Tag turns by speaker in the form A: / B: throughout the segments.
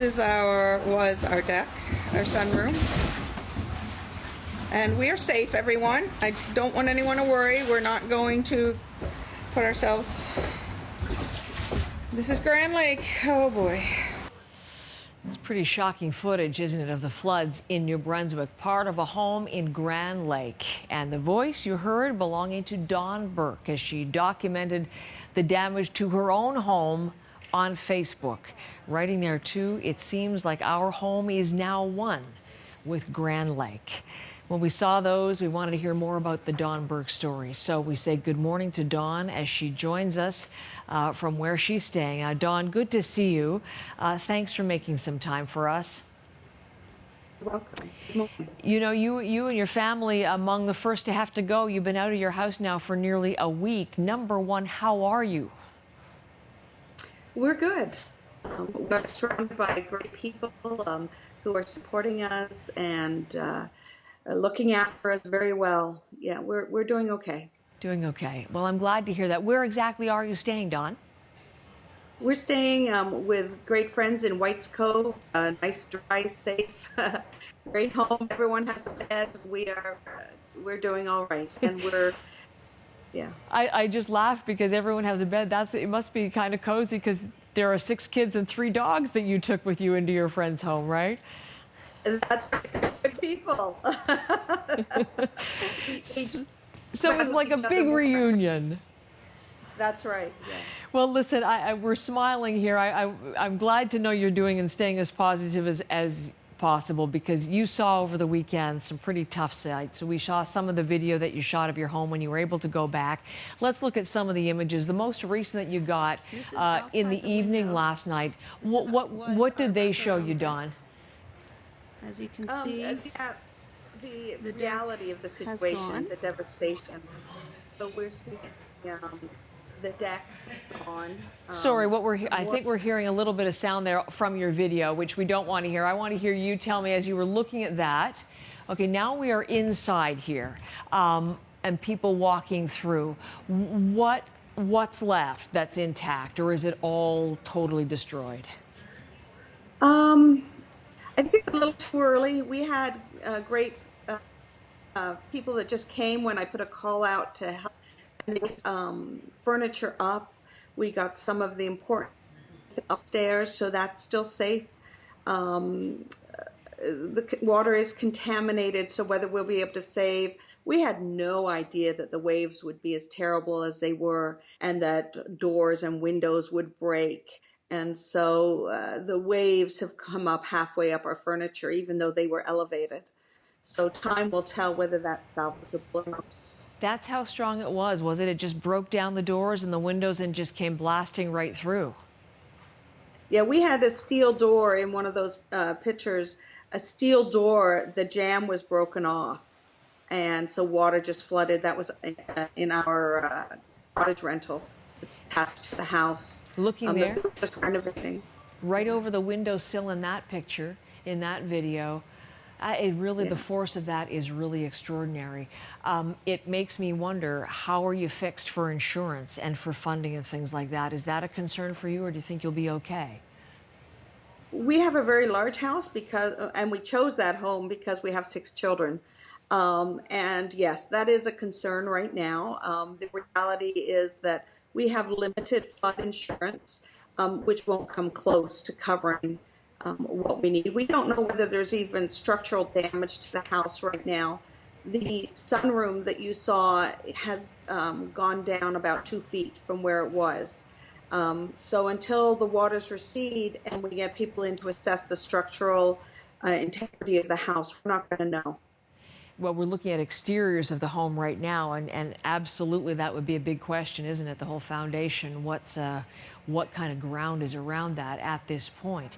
A: Was our deck, our sunroom. And we are safe, everyone. I don't want anyone to worry. We're not going to put ourselves... This is Grand Lake. Oh boy.
B: It's pretty shocking footage, isn't it, of the floods in New Brunswick, part of a home in Grand Lake. And the voice you heard belonging to Dawn Burke as she documented the damage to her own home on Facebook. Writing there too, it seems like our home is now one with Grand Lake. When we saw those, we wanted to hear more about the Dawn Burke story. So we say good morning to Dawn as she joins us from where she's staying. Dawn, good to see you. Thanks for making some time for us.
C: You're welcome.
B: You know, you and your family among the first to have to go. You've been out of your house now for nearly a week. Number one, how are you?
C: We're good. We're surrounded by great people who are supporting us and looking after us very well. Yeah, we're doing okay.
B: Doing okay. Well, I'm glad to hear that. Where exactly are you staying, Dawn?
C: We're staying with great friends in Whites Cove. Nice, dry, safe, great home. Everyone has a bed. We're doing all right, and we're. Yeah.
B: I just laughed because everyone has a bed. It must be kind of cozy because there are 6 kids and 3 dogs that you took with you into your friend's home, right?
C: That's good people.
B: So it's like a big reunion.
C: That's right. Yes.
B: Well, listen, we're smiling here. I'm glad to know you're doing and staying as positive as possible, because you saw over the weekend some pretty tough sights. So we saw some of the video that you shot of your home when you were able to go back. Let's look at some of the images. The most recent that you got in the evening last night. What did they show you, Dawn?
A: As you can see,
C: the reality of the situation, the devastation. So we're seeing the deck is gone.
B: Sorry, I think we're hearing a little bit of sound there from your video, which we don't want to hear. I want to hear you tell me as you were looking at that. Okay, now we are inside here, and people walking through. What's left that's intact, or is it all totally destroyed?
C: I think it's a little too early. We had great people that just came when I put a call out to help furniture up. We got some of the important upstairs, so that's still safe. The water is contaminated, so whether we'll be able to save. We had no idea that the waves would be as terrible as they were, and that doors and windows would break. And so the waves have come up halfway up our furniture, even though they were elevated. So time will tell whether that's salvageable or not.
B: That's how strong it was it? It just broke down the doors and the windows and just came blasting right through.
C: Yeah, we had a steel door in one of those pictures. A steel door, the jamb was broken off, and so water just flooded. That was in our cottage rental. It's attached to the house.
B: Looking there,
C: just renovating.
B: Right over the windowsill in that picture, in that video. The force of that is really extraordinary. It makes me wonder, how are you fixed for insurance and for funding and things like that? Is that a concern for you, or do you think you'll be okay?
C: We have a very large house and we chose that home because we have 6 children. And yes, that is a concern right now. The reality is that we have limited flood insurance, which won't come close to covering what we need. We don't know whether there's even structural damage to the house right now. The sunroom that you saw has gone down about 2 feet from where it was. So until the waters recede and we get people in to assess the structural integrity of the house, we're not going to know.
B: Well, we're looking at exteriors of the home right now, and absolutely that would be a big question, isn't it? The whole foundation, what kind of ground is around that at this point?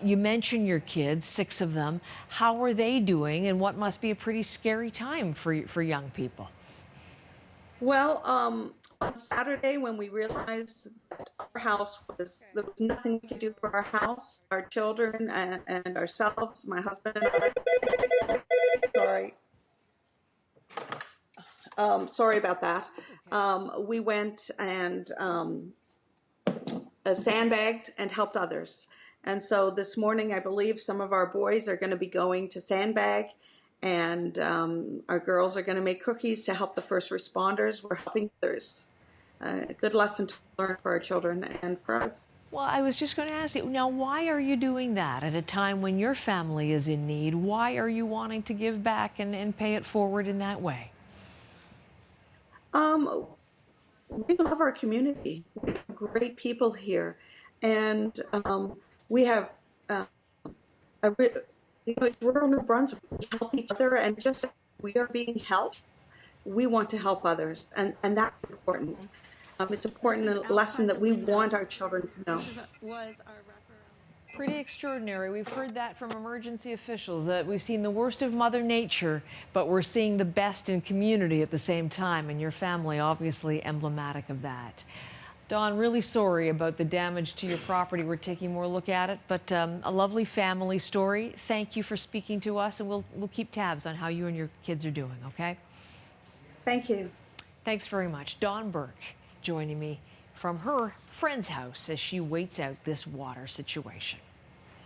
B: You mentioned your kids, 6 of them. How are they doing, and what must be a pretty scary time for young people?
C: Well, on Saturday, when we realized that our house there was nothing we could do for our house, our children and ourselves, my husband and I, sorry about that. We went and sandbagged and helped others. And so this morning, I believe some of our boys are going to be going to Sandbag, and our girls are going to make cookies to help the first responders. We're helping others. A good lesson to learn for our children and for us.
B: Well, I was just going to ask you, now, why are you doing that at a time when your family is in need? Why are you wanting to give back and pay it forward in that way?
C: We love our community. We have great people here, and we have it's rural New Brunswick. We help each other, and just as we are being helped, we want to help others, and that's important. It's important a lesson that we want our children to know.
B: Pretty extraordinary. We've heard that from emergency officials, that we've seen the worst of Mother Nature, but we're seeing the best in community at the same time, and your family obviously emblematic of that. Dawn, really sorry about the damage to your property. We're taking more look at it, but a lovely family story. Thank you for speaking to us, and we'll keep tabs on how you and your kids are doing, okay?
C: Thank you.
B: Thanks very much. Dawn Burke joining me from her friend's house as she waits out this water situation.